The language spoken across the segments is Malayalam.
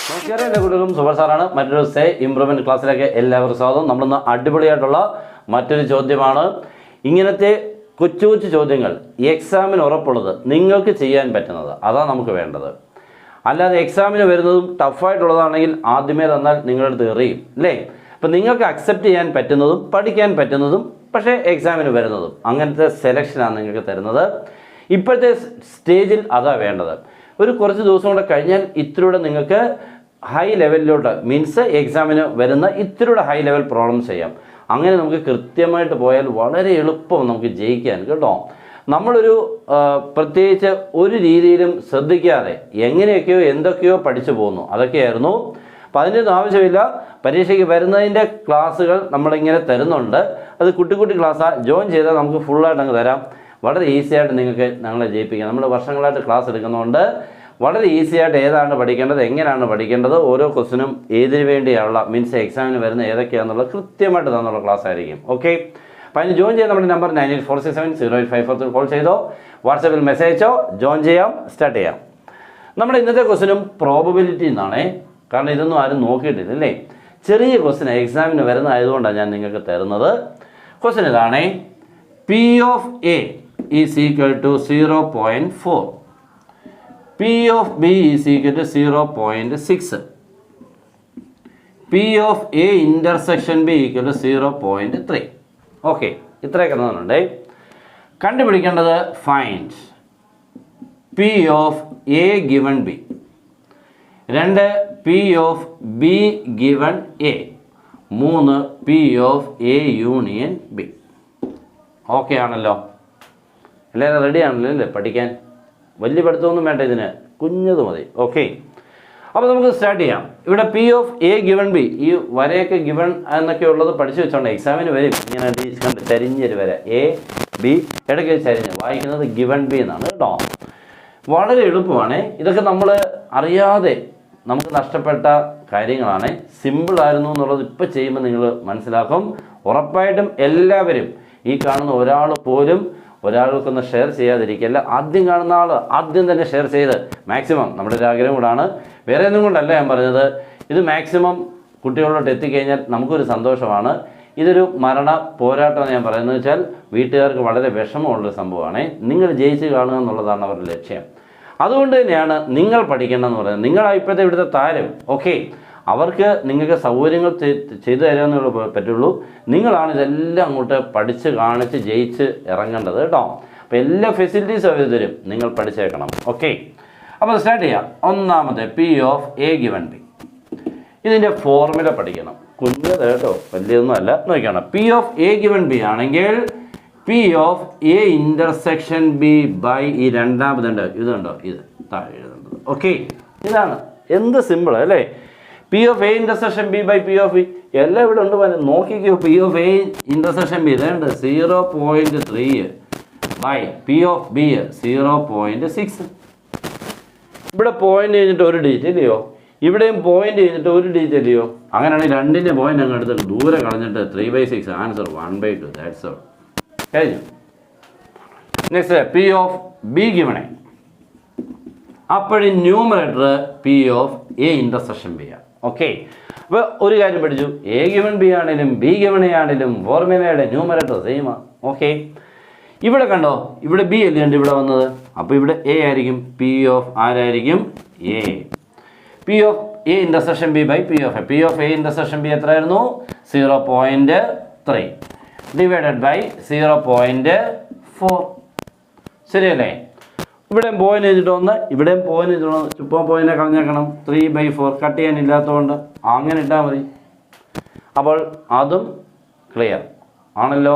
നമസ്കാരം, എല്ലാ കുട്ടികളും സൂപ്പർ സാറാണ്. മറ്റൊരു സേ ഇംപ്രൂവ്മെൻറ്റ് ക്ലാസ്സിലേക്ക് എല്ലാവർക്കും സ്വാഗതം. നമ്മളിന്ന് അടിപൊളിയായിട്ടുള്ള മറ്റൊരു ചോദ്യമാണ്. ഇങ്ങനത്തെ കൊച്ചു കൊച്ചു ചോദ്യങ്ങൾ എക്സാമിന് ഉറപ്പുള്ളത്, നിങ്ങൾക്ക് ചെയ്യാൻ പറ്റുന്നത്, അതാണ് നമുക്ക് വേണ്ടത്. അല്ലാതെ എക്സാമിന് വരുന്നതും ടഫായിട്ടുള്ളതാണെങ്കിൽ ആദ്യമേ തന്നാൽ നിങ്ങളുടെ അടുത്ത് എറിയും അല്ലേ. അപ്പം നിങ്ങൾക്ക് അക്സെപ്റ്റ് ചെയ്യാൻ പറ്റുന്നതും പഠിക്കാൻ പറ്റുന്നതും പക്ഷേ എക്സാമിന് വരുന്നതും അങ്ങനത്തെ സെലക്ഷനാണ് നിങ്ങൾക്ക് തരുന്നത്. ഇപ്പോഴത്തെ സ്റ്റേജിൽ അതാണ് വേണ്ടത്. ഒരു കുറച്ച് ദിവസം കൂടെ കഴിഞ്ഞാൽ ഇത്തിലൂടെ നിങ്ങൾക്ക് ഹൈ ലെവലിലോട്ട് മീൻസ് എക്സാമിന് വരുന്ന ഇത്തിലൂടെ ഹൈ ലെവൽ പ്രോബ്ലംസ് ചെയ്യാം. അങ്ങനെ നമുക്ക് കൃത്യമായിട്ട് പോയാൽ വളരെ എളുപ്പം നമുക്ക് ജയിക്കാൻ കേട്ടോ. നമ്മളൊരു പ്രത്യേകിച്ച് ഒരു രീതിയിലും ശ്രദ്ധിക്കാതെ എങ്ങനെയൊക്കെയോ എന്തൊക്കെയോ പഠിച്ചു പോകുന്നു, അതൊക്കെയായിരുന്നു. അപ്പം അതിൻ്റെയൊന്നും ആവശ്യമില്ല. പരീക്ഷയ്ക്ക് വരുന്നതിൻ്റെ ക്ലാസ്സുകൾ നമ്മളിങ്ങനെ തരുന്നുണ്ട്. അത് കുട്ടി കുട്ടി ക്ലാസ്സാണ്. ജോയിൻ ചെയ്താൽ നമുക്ക് ഫുള്ളായിട്ട് അങ്ങ് തരാം. വളരെ ഈസി ആയിട്ട് നിങ്ങൾക്ക് ഞങ്ങളെ ജയിപ്പിക്കാം. നമ്മൾ വർഷങ്ങളായിട്ട് ക്ലാസ് എടുക്കുന്നതുകൊണ്ട് വളരെ ഈസി ആയിട്ട് ഏതാണ് പഠിക്കേണ്ടത്, എങ്ങനെയാണ് പഠിക്കേണ്ടത്, ഓരോ ക്വസ്റ്റിനും ഏതിനു വേണ്ടിയുള്ള മീൻസ് എക്സാമിന് വരുന്ന ഏതൊക്കെയാണെന്നുള്ള കൃത്യമായിട്ട് തന്നുള്ള ക്ലാസ് ആയിരിക്കും. ഓക്കെ, അപ്പോൾ അതിന് ജോയിൻ ചെയ്യാൻ നമ്മുടെ നമ്പർ 9846708543 കോൾ ചെയ്തോ, വാട്സാപ്പിൽ മെസ്സേജ് അയച്ചോ, ജോയിൻ ചെയ്യാം, സ്റ്റാർട്ട് ചെയ്യാം. നമ്മുടെ ഇന്നത്തെ ക്വസ്റ്റിനും പ്രോബബിലിറ്റി എന്നാണേ, കാരണം ഇതൊന്നും ആരും നോക്കിയിട്ടില്ല അല്ലേ. ചെറിയ ക്വസ്റ്റിന് എക്സാമിന് വരുന്നതായതുകൊണ്ടാണ് ഞാൻ നിങ്ങൾക്ക് തരുന്നത്. ക്വസ്റ്റിൻ ഇതാണേ, P of A is equal to 0.4. P of B is equal to 0.6. P of A intersection B equal to 0.3. Okay, ഇത്രയൊക്കെ തന്നിട്ടുണ്ടേ. കണ്ടുപിടിക്കേണ്ടത് find P of A given B. 2 P of B given A. 3 P of A union B. Okay ആണല്ലോ, എല്ലാവരും റെഡി ആണല്ലോ അല്ലേ പഠിക്കാൻ? വലിയ പഠിത്തമൊന്നും വേണ്ട, ഇതിന് കുഞ്ഞത് മതി. ഓക്കെ, അപ്പോൾ നമുക്ക് സ്റ്റാർട്ട് ചെയ്യാം. ഇവിടെ P of A given B, ഈ വരയൊക്കെ ഗിവൺ എന്നൊക്കെ ഉള്ളത് പഠിച്ചു വെച്ചോണ്ട് എക്സാമിന് വരും. ഇങ്ങനെ കണ്ട് ചരിഞ്ഞൊരു വര A B ഇടയ്ക്ക് ചരിഞ്ഞ് വായിക്കുന്നത് ഗിവൺ B എന്നാണ് കേട്ടോ. വളരെ എളുപ്പമാണ്. ഇതൊക്കെ നമ്മൾ അറിയാതെ നമുക്ക് നഷ്ടപ്പെട്ട കാര്യങ്ങളാണ്. സിമ്പിളായിരുന്നു എന്നുള്ളത് ഇപ്പോൾ ചെയ്യുമ്പോൾ നിങ്ങൾ മനസ്സിലാക്കും. ഉറപ്പായിട്ടും എല്ലാവരും ഈ കാണുന്ന ഒരാൾ പോലും ഒരാൾക്കൊന്ന് ഷെയർ ചെയ്യാതിരിക്കില്ല. ആദ്യം കാണുന്ന ആൾ ആദ്യം തന്നെ ഷെയർ ചെയ്ത് മാക്സിമം, നമ്മുടെ ഒരു ആഗ്രഹം കൂടാണ്, വേറെ ഒന്നും കൊണ്ടല്ല ഞാൻ പറഞ്ഞത്. ഇത് മാക്സിമം കുട്ടികളിലോട്ട് എത്തിക്കഴിഞ്ഞാൽ നമുക്കൊരു സന്തോഷമാണ്. ഇതൊരു മരണ പോരാട്ടമെന്ന് ഞാൻ പറയുന്നത് വെച്ചാൽ വീട്ടുകാർക്ക് വളരെ വിഷമമുള്ളൊരു സംഭവമാണ്. നിങ്ങൾ ജയിച്ച് കാണുക എന്നുള്ളതാണ് അവരുടെ ലക്ഷ്യം. അതുകൊണ്ട് തന്നെയാണ് നിങ്ങൾ പഠിക്കേണ്ടതെന്ന് പറയുന്നത്. നിങ്ങളാണ് ഇപ്പോഴത്തെ ഇവിടുത്തെ താരം. ഓക്കെ, അവർക്ക് നിങ്ങൾക്ക് സൗകര്യങ്ങൾ ചെയ്തു തരാമെന്നുള്ള പറ്റുള്ളൂ. നിങ്ങളാണ് ഇതെല്ലാം അങ്ങോട്ട് പഠിച്ച് കാണിച്ച് ജയിച്ച് ഇറങ്ങേണ്ടത് കേട്ടോ. അപ്പോൾ എല്ലാ ഫെസിലിറ്റീസും അവർ തരും, നിങ്ങൾ പഠിച്ചേക്കണം. ഓക്കെ, അപ്പോൾ സ്റ്റാർട്ട് ചെയ്യാം. ഒന്നാമത്തെ P of A given B. ഇതിൻ്റെ ഫോർമുല പഠിക്കണം. കുഞ്ഞത് കേട്ടോ, വലിയൊന്നും അല്ല. നോക്കണം, P of A given B ആണെങ്കിൽ P of A intersection B by ഈ രണ്ടാമതുണ്ട്, ഇതുണ്ടോ, ഇത് താഴെ എഴുതുന്നത്. ഓക്കെ, ഇതാണ്. എന്ത് സിമ്പിൾ അല്ലേ. P of A intersection B by P of B എല്ലാം ഇവിടെ ഉണ്ട്. നോക്കിക്കോ, P of A intersection B ഇതുണ്ട് 0.3 by P of B 0.6. ഇവിടെ പോയിന്റ് കഴിഞ്ഞിട്ട് ഒരു ഡിജിറ്റ് ഇല്ലയോ, ഇവിടെയും പോയിന്റ് കഴിഞ്ഞിട്ട് ഒരു ഡിജിറ്റ് ഇല്ലയോ. അങ്ങനെയാണെങ്കിൽ രണ്ടിൻ്റെ പോയിന്റ് അങ്ങ് എടുത്തിട്ട് ദൂരെ കളഞ്ഞിട്ട് 3/6 ആൻസർ 1/2. That's all. കഴിഞ്ഞു. Next P of B given A. അപ്പോഴും numerator P of A intersection B ആണ്. ഓക്കെ, അപ്പോൾ ഒരു കാര്യം പഠിച്ചു, A given B ആണെങ്കിലും B given A ആണെങ്കിലും ഫോർമുലയുടെ ന്യൂമറേറ്റർ സെയിമാണ്. ഓക്കെ, ഇവിടെ കണ്ടോ, ഇവിടെ B അല്ലേ ഉണ്ട് ഇവിടെ വന്നത്, അപ്പോൾ ഇവിടെ A ആയിരിക്കും. P of ആരായിരിക്കും? A. P of A intersection B by P of A. P of A intersection B എത്രയായിരുന്നു? 0.3 ഡിവൈഡഡ് ബൈ 0.4. ശരിയല്ലേ? ഇവിടെയും പോയിന്റ് ചെയ്തിട്ട് ഒന്ന്, ഇവിടെയും പോയിന്റ് ചെയ്തിട്ട് ചുപ്പം പോയിന്റ് കളഞ്ഞേക്കണം. 3/4 കട്ട് ചെയ്യാനില്ലാത്തതുകൊണ്ട് അങ്ങനെ ഇട്ടാൽ മതി. അപ്പോൾ അതും ക്ലിയർ ആണല്ലോ.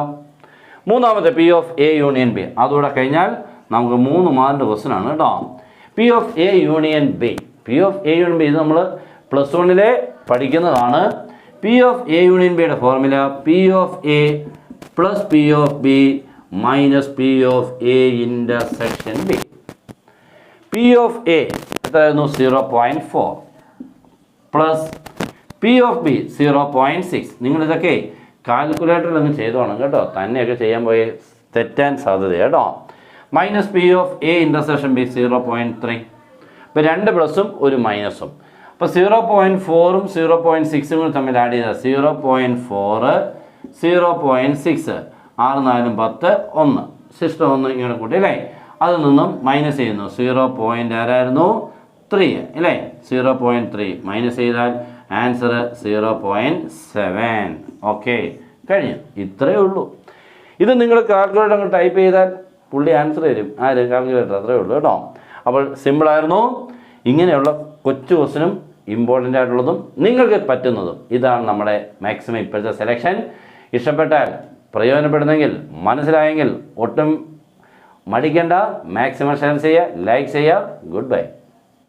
മൂന്നാമത്തെ P of A union B. അതുകൂടെ കഴിഞ്ഞാൽ നമുക്ക് 3 മാർക്കിൻ്റെ ക്വസ്റ്റ്യൻ ആണ് കേട്ടോ. P of A union B. P of A union B ഇത് നമ്മൾ +1 പഠിക്കുന്നതാണ്. P of A union Bയുടെ formula P of A plus P of B minus P of A intersection B. P of A എത്രയായിരുന്നു? 0.4 പ്ലസ് P of B 0.6. നിങ്ങളിതൊക്കെ കാൽക്കുലേറ്ററിൽ അങ്ങ് ചെയ്തോണം കേട്ടോ, തന്നെയൊക്കെ ചെയ്യാൻ പോയി തെറ്റാൻ സാധ്യത കേട്ടോ. Minus P of A intersection B 0.3. ഇപ്പോൾ 2 പ്ലസും ഒരു മൈനസും. അപ്പോൾ അപ്പോൾ 0.4ഉം 0.6ഉം കൂടി തമ്മിൽ ആഡ് ചെയ്താൽ 0.4 0.6 6 4 10 1 സിസ്റ്റം ഒന്ന് ഇങ്ങനെ കൂട്ടി അല്ലേ. അതിൽ നിന്നും മൈനസ് ചെയ്യുന്നു 0.3 അല്ലേ. 0.3 മൈനസ് ചെയ്താൽ ആൻസർ 0.7. ഓക്കെ, കഴിഞ്ഞു. ഇത്രയേ ഉള്ളൂ. ഇത് നിങ്ങൾ കാൽക്കുലേറ്റർ അങ്ങ് ടൈപ്പ് ചെയ്താൽ പുള്ളി ആൻസർ തരും. ആര്? കാൽക്കുലേറ്റർ. അത്രയേ ഉള്ളൂ കേട്ടോ. അപ്പോൾ സിമ്പിളായിരുന്നു. ഇങ്ങനെയുള്ള കൊച്ചു ക്വസ്റ്റ്യനും ഇമ്പോർട്ടൻ്റ് ആയിട്ടുള്ളതും നിങ്ങൾക്ക് പറ്റുന്നതും ഇതാണ് നമ്മുടെ മാക്സിമം ഇപ്പോഴത്തെ സെലക്ഷൻ. ഇഷ്ടപ്പെട്ടാൽ, പ്രയോജനപ്പെടുന്നെങ്കിൽ, മനസ്സിലായെങ്കിൽ ഒട്ടും മടിക്കേണ്ട. മാക്സിമം ഷെയർ ചെയ്യുക, ലൈക്ക് ചെയ്യുക. Good bye.